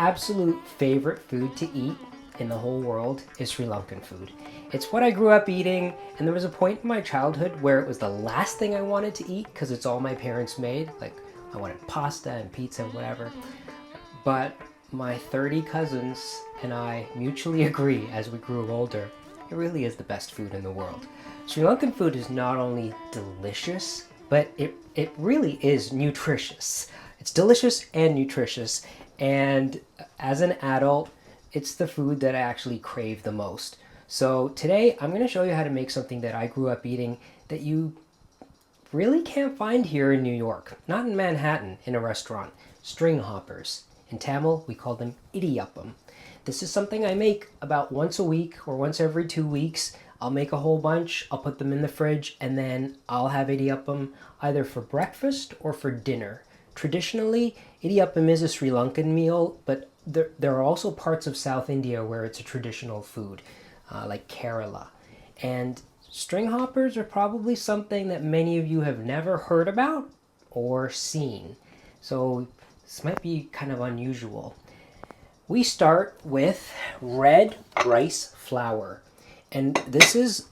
absolute favorite food to eat in the whole world is Sri Lankan food. It's what I grew up eating, and there was a point in my childhood where it was the last thing I wanted to eat because it's all my parents made. Like, I wanted pasta and pizza and whatever. But my 30 cousins and I mutually agree as we grew older, it really is the best food in the world. Sri Lankan food is not only delicious, but it really is nutritious. It's delicious and nutritious, and as an adult, it's the food that I actually crave the most. So today I'm going to show you how to make something that I grew up eating that you really can't find here in New York. Not in Manhattan in a restaurant. String hoppers. In Tamil, we call them Idiyappam. This is something I make about once a week or once every 2 weeks. I'll make a whole bunch, I'll put them in the fridge, and then I'll have Idiyappam either for breakfast or for dinner. Traditionally, Idiyappam is a Sri Lankan meal, but there are also parts of South India where it's a traditional food, like Kerala. And string hoppers are probably something that many of you have never heard about or seen. So this might be kind of unusual. We start with red rice flour. And this is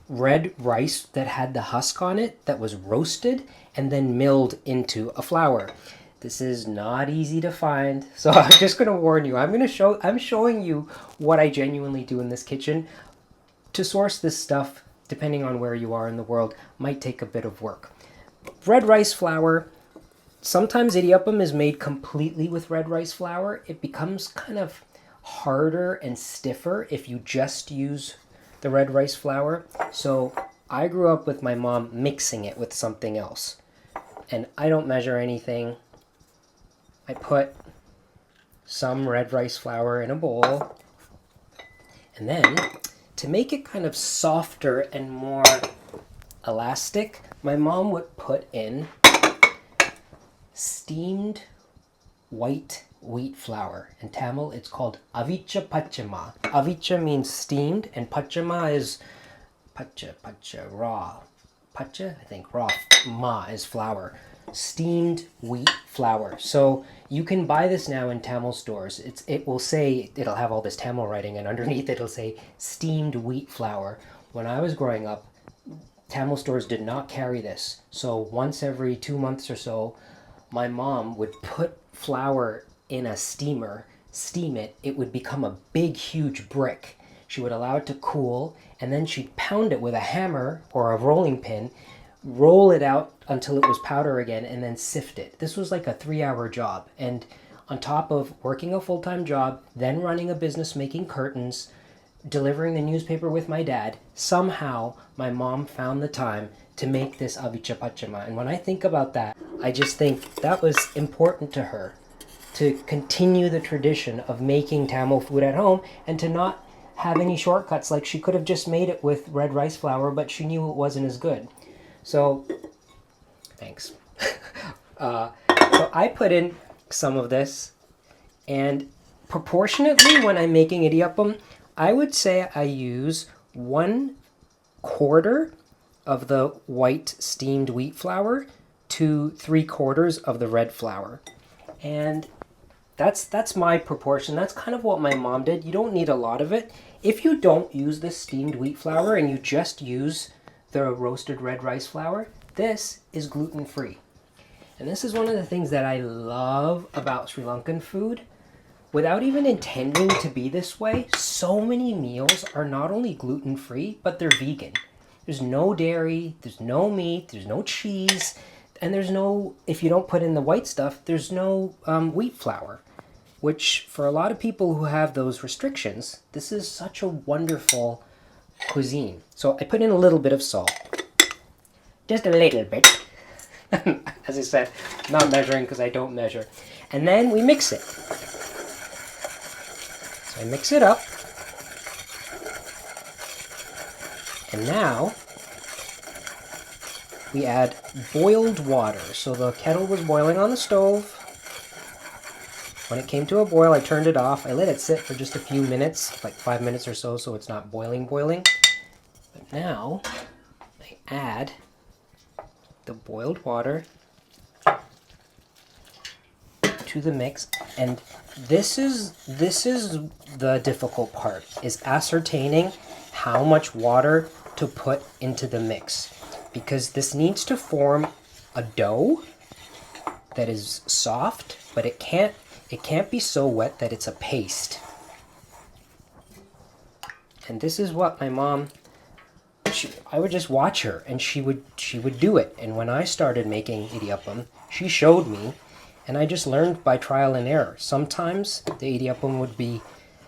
red rice that had the husk on it that was roasted and then milled into a flour. This is not easy to find, so I'm just going to warn you. I'm showing you what I genuinely do in this kitchen. To source this stuff, depending on where you are in the world, might take a bit of work. Red rice flour. Sometimes Idiyappam is made completely with red rice flour. It becomes kind of harder and stiffer if you just use the red rice flour. So I grew up with my mom mixing it with something else. And I don't measure anything. I put some red rice flour in a bowl. And then, to make it kind of softer and more elastic, my mom would put in steamed white wheat flour. In Tamil, it's called avicha pachama. Avicha means steamed, and pachama is pacha, raw. Pacha, I think, raw. Ma is flour. Steamed wheat flour. So you can buy this now in Tamil stores. It'll have all this Tamil writing, and underneath it'll say steamed wheat flour. When I was growing up, Tamil stores did not carry this. So once every 2 months or so, my mom would put flour in a steamer, steam it, it would become a big, huge brick. She would allow it to cool, and then she'd pound it with a hammer or a rolling pin, roll it out until it was powder again, and then sift it. This was like a 3-hour job. And on top of working a full-time job, then running a business making curtains, delivering the newspaper with my dad, somehow my mom found the time to make this avicha pachama. And when I think about that, I just think that was important to her, to continue the tradition of making Tamil food at home and to not have any shortcuts. Like, she could have just made it with red rice flour, but she knew it wasn't as good. So, thanks. So I put in some of this, and proportionately when I'm making Idiyappam, I would say I use 1/4 of the white steamed wheat flour to 3/4 of the red flour. And that's my proportion. That's kind of what my mom did. You don't need a lot of it. If you don't use the steamed wheat flour and you just use the roasted red rice flour, this is gluten-free. And this is one of the things that I love about Sri Lankan food. Without even intending to be this way, so many meals are not only gluten-free, but they're vegan. There's no dairy, there's no meat, there's no cheese, and there's no, if you don't put in the white stuff, there's no wheat flour, which for a lot of people who have those restrictions, this is such a wonderful cuisine. So I put in a little bit of salt. Just a little bit. As I said, not measuring because I don't measure. And then we mix it. So I mix it up. And now we add boiled water. So the kettle was boiling on the stove. When it came to a boil, I turned it off. I let it sit for just a few minutes, like 5 minutes or so it's not boiling. But now I add the boiled water to the mix. And this is the difficult part, is ascertaining how much water to put into the mix, because this needs to form a dough that is soft, but it can't be so wet that it's a paste. And this is what my mom, I would just watch her and she would do it. And when I started making idiyappam, she showed me, and I just learned by trial and error. Sometimes the idiyappam would be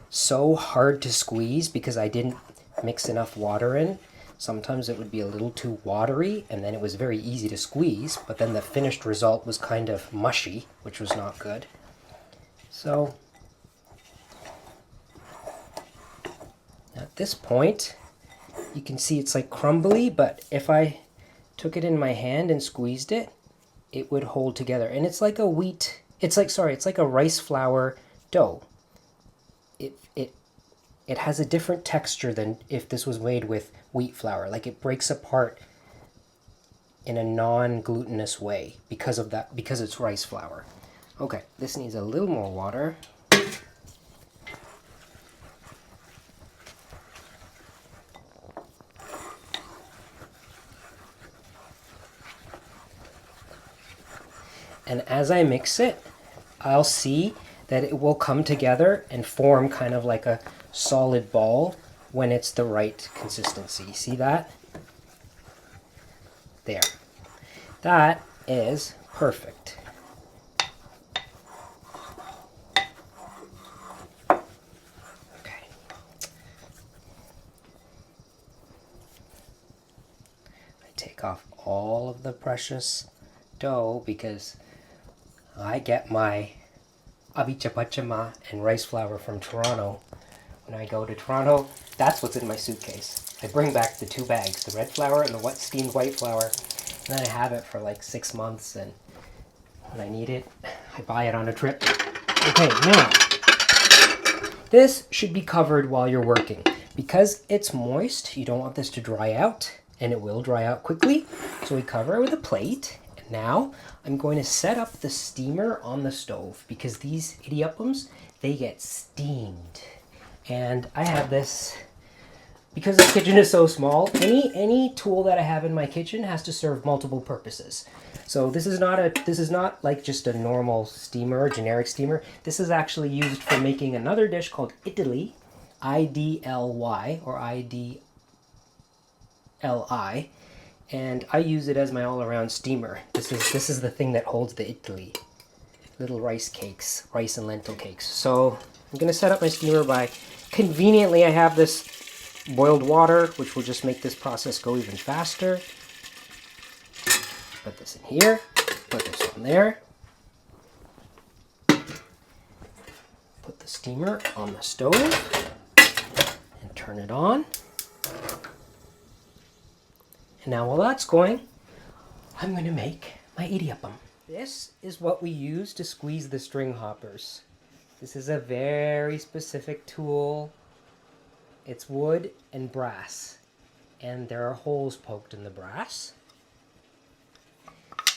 so hard to squeeze because I didn't mix enough water in. Sometimes it would be a little too watery, and then it was very easy to squeeze, but then the finished result was kind of mushy, which was not good. So at this point, you can see it's like crumbly, but if I took it in my hand and squeezed it, it would hold together. And it's like it's like a rice flour dough. It has a different texture than if this was made with wheat flour. Like, it breaks apart in a non-glutinous way because of that, because it's rice flour. Okay, this needs a little more water. And as I mix it, I'll see that it will come together and form kind of like a solid ball when it's the right consistency. See that? There. That is perfect. Okay. I take off all of the precious dough because I get my abichapachama and rice flour from Toronto. When I go to Toronto, that's what's in my suitcase. I bring back the 2 bags, the red flour and the steamed white flour, and then I have it for like 6 months, and when I need it, I buy it on a trip. Okay, now, this should be covered while you're working. Because it's moist, you don't want this to dry out, and it will dry out quickly, so we cover it with a plate. And now, I'm going to set up the steamer on the stove, because these idiyappams, they get steamed. And I have this, because the kitchen is so small, any tool that I have in my kitchen has to serve multiple purposes. So this is not like just a normal steamer, generic steamer. This is actually used for making another dish called idli, I-D-L-Y, or I-D-L-I, and I use it as my all-around steamer. This is the thing that holds the idli, little rice cakes, rice and lentil cakes. So I'm gonna set up my steamer by, conveniently I have this boiled water, which will just make this process go even faster. Put this in here, put this on there. Put the steamer on the stove and turn it on. And now while that's going, I'm going to make my idiyappam. This is what we use to squeeze the string hoppers. This is a very specific tool. It's wood and brass, and there are holes poked in the brass.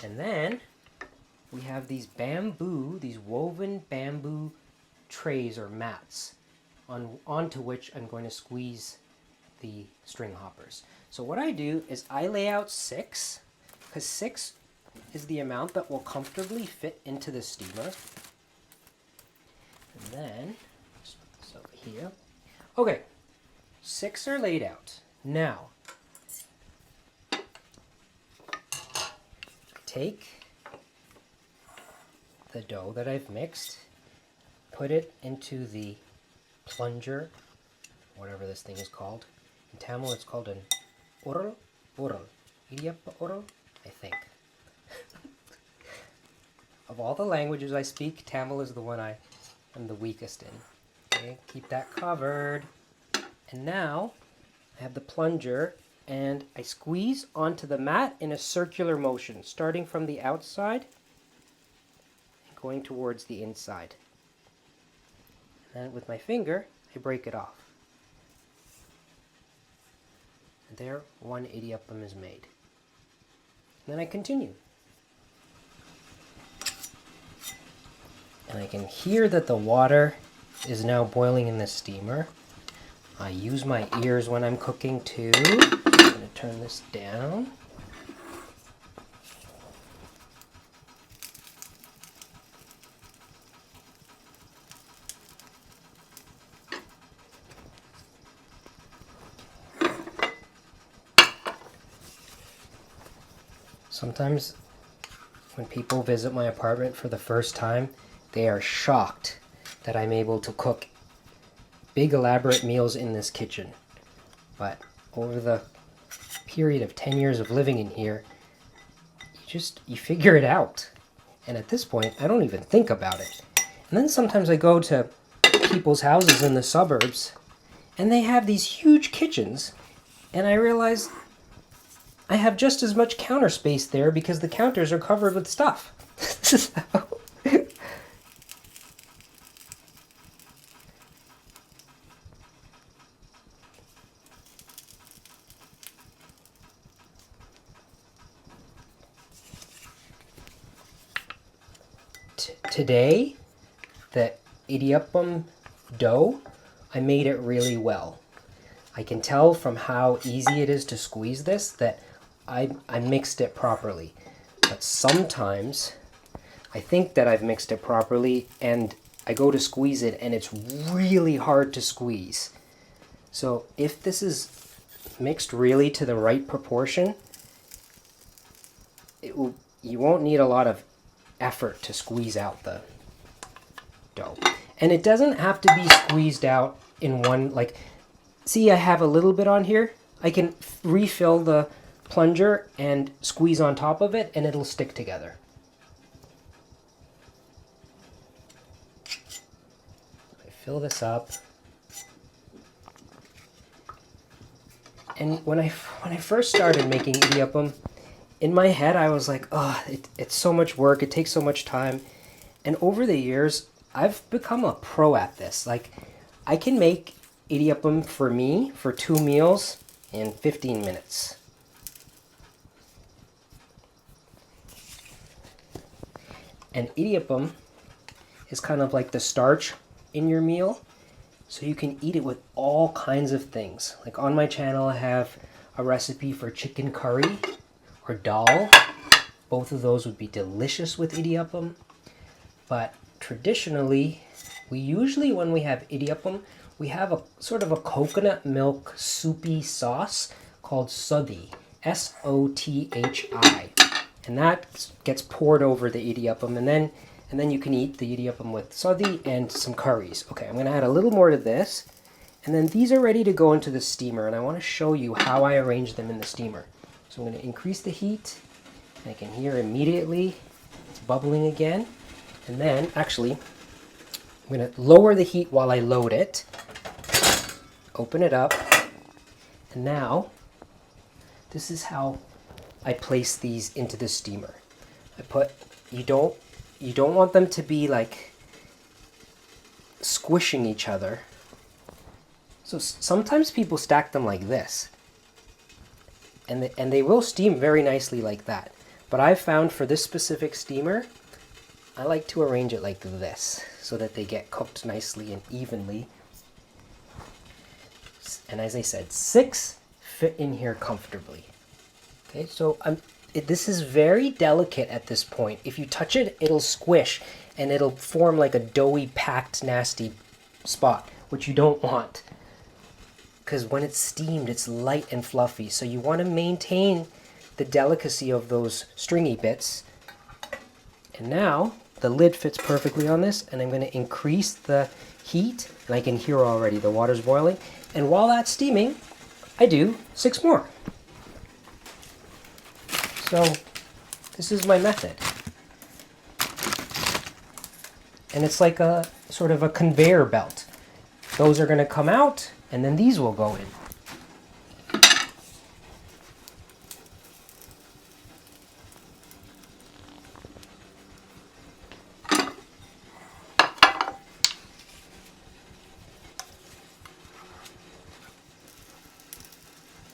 And then we have these woven bamboo trays or mats onto which I'm going to squeeze the string hoppers. So what I do is I lay out 6, because 6 is the amount that will comfortably fit into the steamer. And then, just put this over here. Okay, 6 are laid out. Now, take the dough that I've mixed, put it into the plunger, whatever this thing is called. In Tamil it's called an oral, Idiyappam oral, I think. Of all the languages I speak, Tamil is the one I am the weakest in. Okay, keep that covered. And now I have the plunger and I squeeze onto the mat in a circular motion, starting from the outside and going towards the inside. And then with my finger, I break it off. And there, one idiyappam is made. And then I continue. And I can hear that the water is now boiling in the steamer. I use my ears when I'm cooking too. I'm going to turn this down. Sometimes when people visit my apartment for the first time, they are shocked that I'm able to cook big elaborate meals in this kitchen. But over the period of 10 years of living in here, you figure it out. And at this point, I don't even think about it. And then sometimes I go to people's houses in the suburbs and they have these huge kitchens, and I realize I have just as much counter space there because the counters are covered with stuff. Today, the Idiyappam dough, I made it really well. I can tell from how easy it is to squeeze this that I mixed it properly. But sometimes I think that I've mixed it properly and I go to squeeze it and it's really hard to squeeze. So if this is mixed really to the right proportion, you won't need a lot of effort to squeeze out the dough. And it doesn't have to be squeezed out in one, like, see, I have a little bit on here. I can refill the plunger and squeeze on top of it and it'll stick together. I fill this up. And when I first started making idiyappam, in my head I was like, oh, it's so much work, it takes so much time. And over the years, I've become a pro at this. Like, I can make idiyappam for me for 2 meals in 15 minutes. And idiyappam is kind of like the starch in your meal, so you can eat it with all kinds of things. Like on my channel, I have a recipe for chicken curry or dal. Both of those would be delicious with idiyappam. But traditionally, when we have idiyappam, we have a sort of a coconut milk soupy sauce called Sothi, S-O-T-H-I. And that gets poured over the idiyappam, and then you can eat the idiyappam with Sothi and some curries. Okay, I'm going to add a little more to this, and then these are ready to go into the steamer, and I want to show you how I arrange them in the steamer. So I'm going to increase the heat, and I can hear immediately it's bubbling again. And then, actually, I'm going to lower the heat while I load it, open it up, and now this is how I place these into the steamer. You don't want them to be like squishing each other. So sometimes people stack them like this, and they will steam very nicely like that. But I've found for this specific steamer, I like to arrange it like this so that they get cooked nicely and evenly. And as I said, 6 fit in here comfortably. Okay, so this is very delicate at this point. If you touch it, it'll squish and it'll form like a doughy, packed, nasty spot, which you don't want. Because when it's steamed, it's light and fluffy. So you want to maintain the delicacy of those stringy bits. And now the lid fits perfectly on this, and I'm going to increase the heat, and I can hear already the water's boiling. And while that's steaming, I do 6 more. So this is my method. And it's like a sort of a conveyor belt. Those are going to come out, and then these will go in.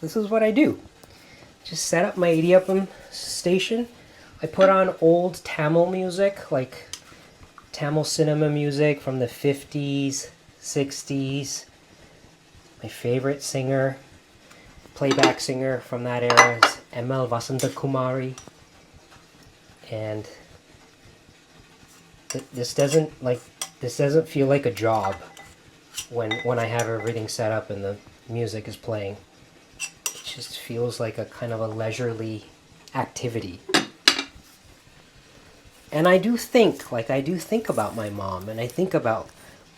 This is what I do. Just set up my idiyappam station. I put on old Tamil music, like Tamil cinema music from the 50s, 60s. My favorite singer, playback singer from that era is M.L. Vasantakumari. And this doesn't feel like a job when I have everything set up and the music is playing. It just feels like a kind of a leisurely activity. And I do think about my mom, and I think about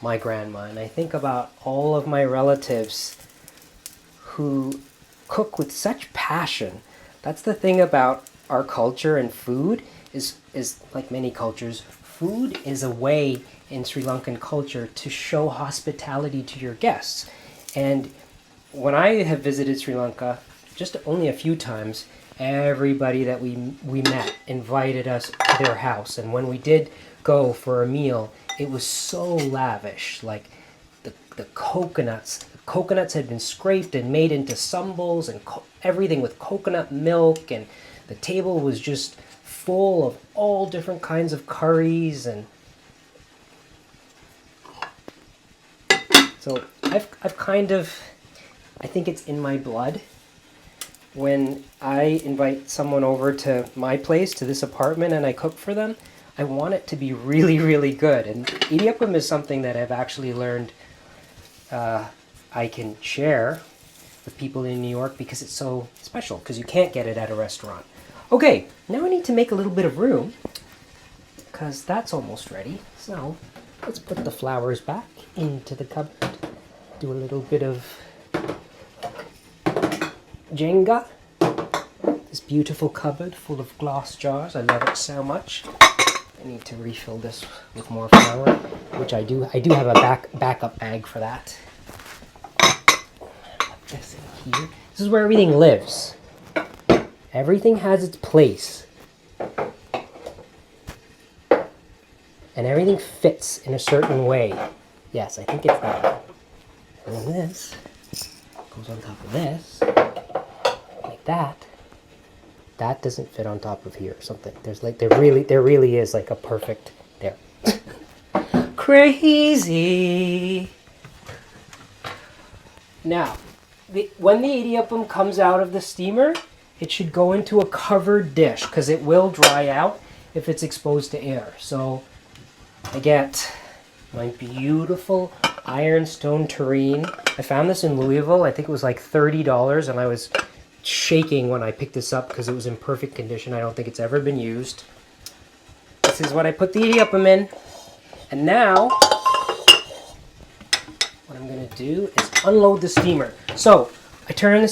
my grandma, and I think about all of my relatives who cook with such passion. That's the thing about our culture and food is like many cultures, food is a way in Sri Lankan culture to show hospitality to your guests. And when I have visited Sri Lanka, just only a few times, everybody that we met invited us to their house. And when we did go for a meal, it was so lavish. Like the coconuts had been scraped and made into sambals and everything with coconut milk, and the table was just full of all different kinds of curries. And so I've kind of, I think it's in my blood. When I invite someone over to my place, to this apartment, and I cook for them, I want it to be really, really good. And Idiyappam is something that I've actually learned I can share with people in New York because it's so special, because you can't get it at a restaurant. Okay, now I need to make a little bit of room because that's almost ready. So let's put the flowers back into the cupboard. Do a little bit of Jenga. This beautiful cupboard full of glass jars. I love it so much. I need to refill this with more flour, which I do. I do have a backup bag for that. Put this in here. This is where everything lives. Everything has its place. And everything fits in a certain way. Yes, I think it's that. And then this goes on top of this. Like that. That doesn't fit on top of here or something. There really is like a perfect there. Crazy. Now, when the idiyappam comes out of the steamer, it should go into a covered dish because it will dry out if it's exposed to air. So I get my beautiful Ironstone Tureen. I found this in Louisville. I think it was like $30, and I was shaking when I picked this up because it was in perfect condition. I don't think it's ever been used. This is what I put the idiyappam in. And now, what I'm going to do is unload the steamer. So, I turn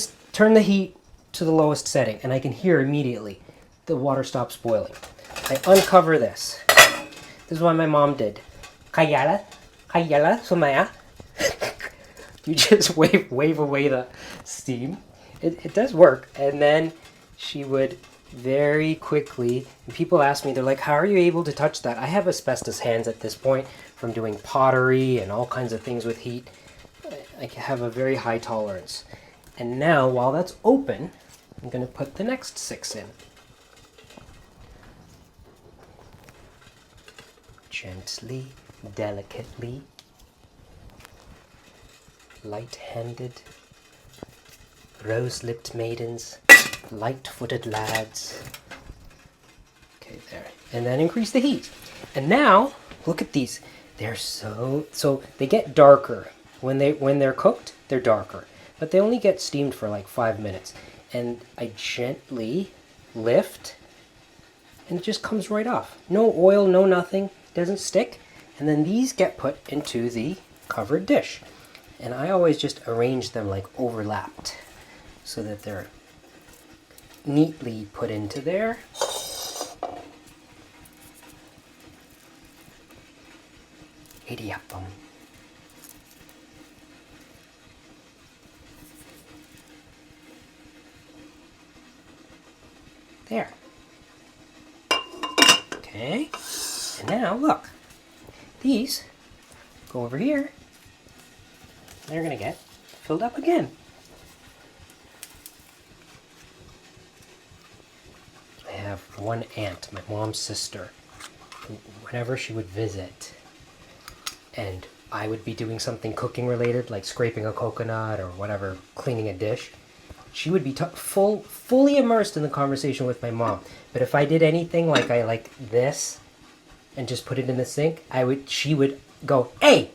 the heat to the lowest setting, and I can hear immediately the water stops boiling. I uncover this. This is what my mom did. Kayala, sumaya. You just wave away the steam. It does work. And then she would very quickly, and people ask me, they're like, how are you able to touch that? I have asbestos hands at this point from doing pottery and all kinds of things with heat. I have a very high tolerance. And now, while that's open, I'm going to put the next 6 in. Gently, delicately, light-handed, rose-lipped maidens, light-footed lads. Okay, there. And then increase the heat. And now, look at these. They're so they get darker. When they're cooked, they're darker. But they only get steamed for like 5 minutes. And I gently lift, and it just comes right off. No oil, no nothing. Doesn't stick. And then these get put into the covered dish. And I always just arrange them like overlapped so that they're neatly put into there. Idiyappam. There. Okay. And now look. These go over here. They're going to get filled up again. I have one aunt, my mom's sister. whenever she would visit and I would be doing something cooking related, like scraping a coconut or whatever, cleaning a dish, she would be fully immersed in the conversation with my mom. But if I did anything like I like this and just put it in the sink, she would go, "Hey!"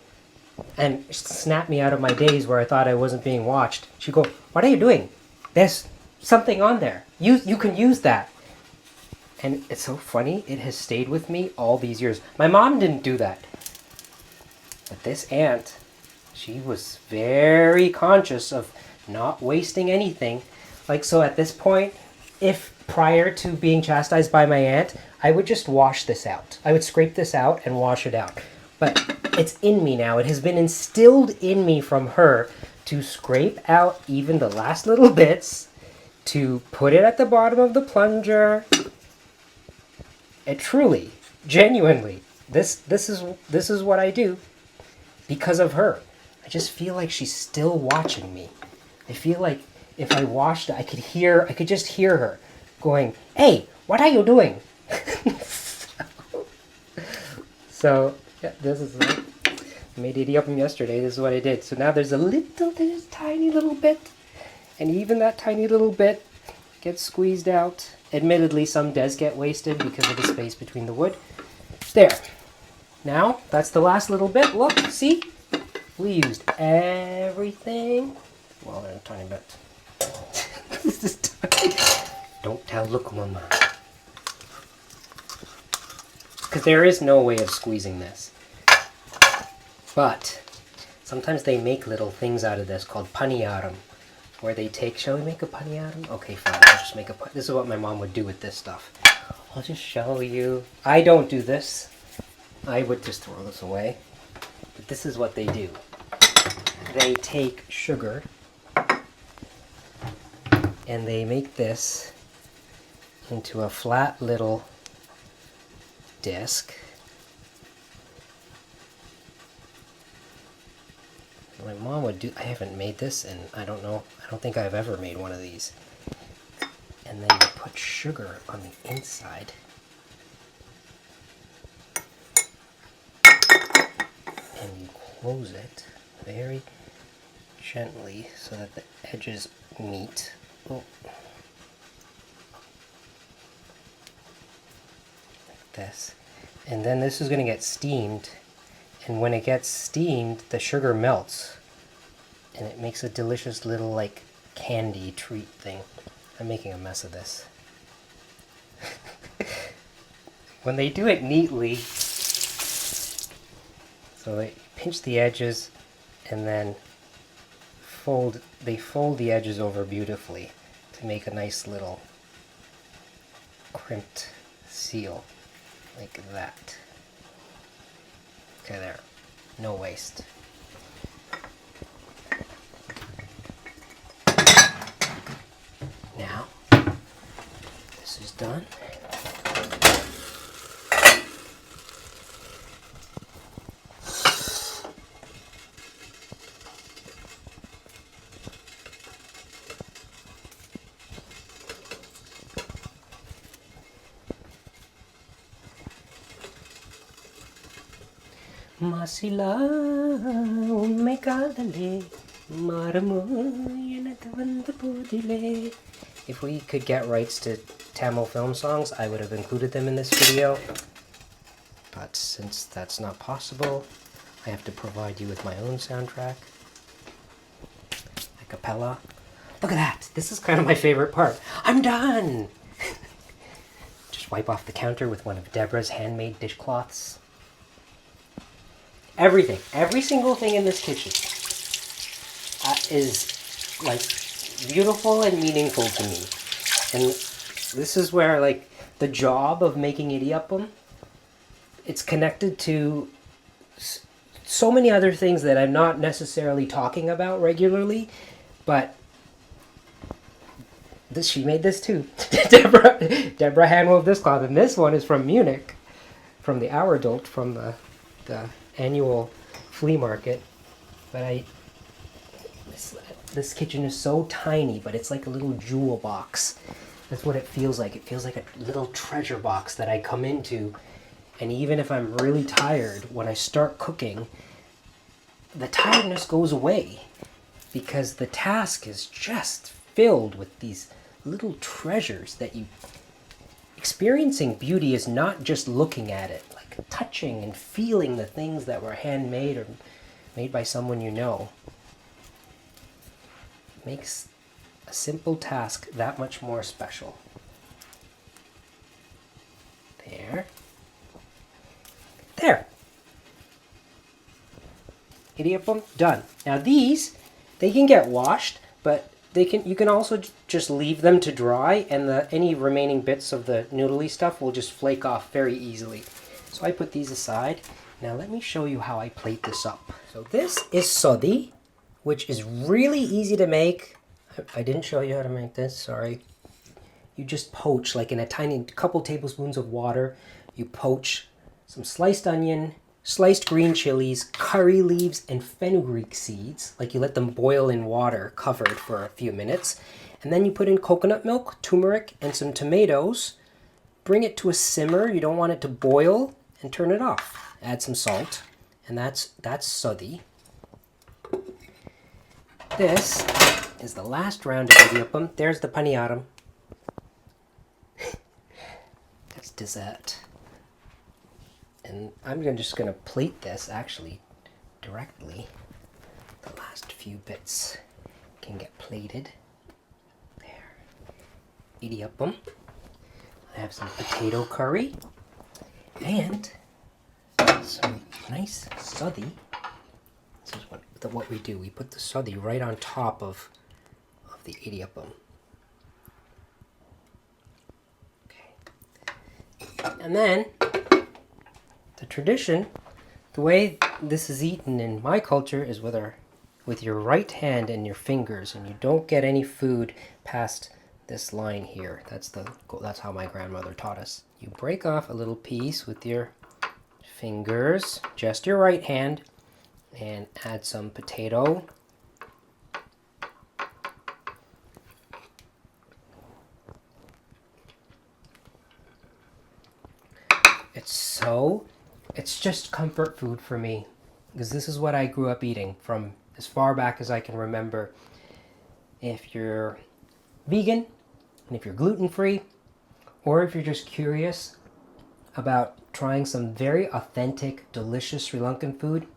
and snap me out of my days where I thought I wasn't being watched. She'd go, "What are you doing? There's something on there. You can use that." And it's so funny. It has stayed with me all these years. My mom didn't do that. But this aunt, she was very conscious of not wasting anything. Like, so at this point, if prior to being chastised by my aunt, I would just wash this out. I would scrape this out and wash it out. But it's in me now. It has been instilled in me from her to scrape out even the last little bits, to put it at the bottom of the plunger. It truly, genuinely, this is what I do because of her. I just feel like she's still watching me. I feel like if I washed it, I could just hear her going, "Hey, what are you doing?" So yeah, this is I made idiyappam yesterday. This is what I did. So now there's a tiny little bit, and even that tiny little bit gets squeezed out. Admittedly, some does get wasted because of the space between the wood. There. Now, that's the last little bit. Look, see? We used everything. Well, a tiny bit. This is tiny. Don't tell, look, Mama. Because there is no way of squeezing this. But sometimes they make little things out of this called paniyaram, where they take, shall we make a paniyaram? Okay, fine, I'll just make this is what my mom would do with this stuff. I'll just show you. I don't do this. I would just throw this away. But this is what they do. They take sugar and they make this into a flat little disc. My mom would do, I haven't made this and I don't think I've ever made one of these. And then you put sugar on the inside. And you close it very gently so that the edges meet. Oh. Like this. And then this is going to get steamed. And when it gets steamed, the sugar melts. And it makes a delicious little, like, candy treat thing. I'm making a mess of this. When they do it neatly, so they pinch the edges and then they fold the edges over beautifully to make a nice little crimped seal, like that. Okay, there. No waste. Now, this is done. Masila umme kadale maramu yenathu vandu podile. If we could get rights to Tamil film songs, I would have included them in this video. But since that's not possible, I have to provide you with my own soundtrack. A cappella. Look at that! This is kind of my favorite part. I'm done! Just wipe off the counter with one of Deborah's handmade dishcloths. Everything, every single thing in this kitchen is like beautiful and meaningful to me. And this is where like the job of making idiyappam, it's connected to so many other things that I'm not necessarily talking about regularly, but she made this too. Deborah hand-wove this cloth, and this one is from Munich, from the Hourdolt, from the annual flea market. But this kitchen is so tiny, but it's like a little jewel box. That's what it feels like. It feels like a little treasure box that I come into And even if I'm really tired, when I start cooking, the tiredness goes away because the task is just filled with these little treasures that you... Experiencing beauty is not just looking at it, like touching and feeling the things that were handmade or made by someone you know. It makes a simple task that much more special. There. Idiyappam done. Now these, they can get washed, but you can also just leave them to dry, and any remaining bits of the noodly stuff will just flake off very easily. So I put these aside. Now let me show you how I plate this up. So this is Sothi, which is really easy to make. I didn't show you how to make this, sorry. You just poach, like in a tiny couple tablespoons of water, you poach some sliced onion, sliced green chilies, curry leaves, and fenugreek seeds. Like you let them boil in water covered for a few minutes. And then you put in coconut milk, turmeric, and some tomatoes. Bring it to a simmer. You don't want it to boil, and turn it off. Add some salt. And that's Sothi. This is the last round of idiyappam. There's the paniyaram. That's dessert. And I'm just going to plate this actually directly. The last few bits can get plated. There. Idiyappam. I have some potato curry and some nice Sothi. This is what we do. We put the Sothi right on top of the idiyappam. Okay. And then the tradition, the way this is eaten in my culture is with your right hand and your fingers, and you don't get any food past this line here. That's how my grandmother taught us. You break off a little piece with your fingers, just your right hand, and add some potato. It's just comfort food for me, because this is what I grew up eating from as far back as I can remember. If you're vegan, and if you're gluten-free, or if you're just curious about trying some very authentic, delicious Sri Lankan food,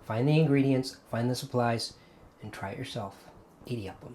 find the ingredients, find the supplies, and try it yourself. Idiyappam.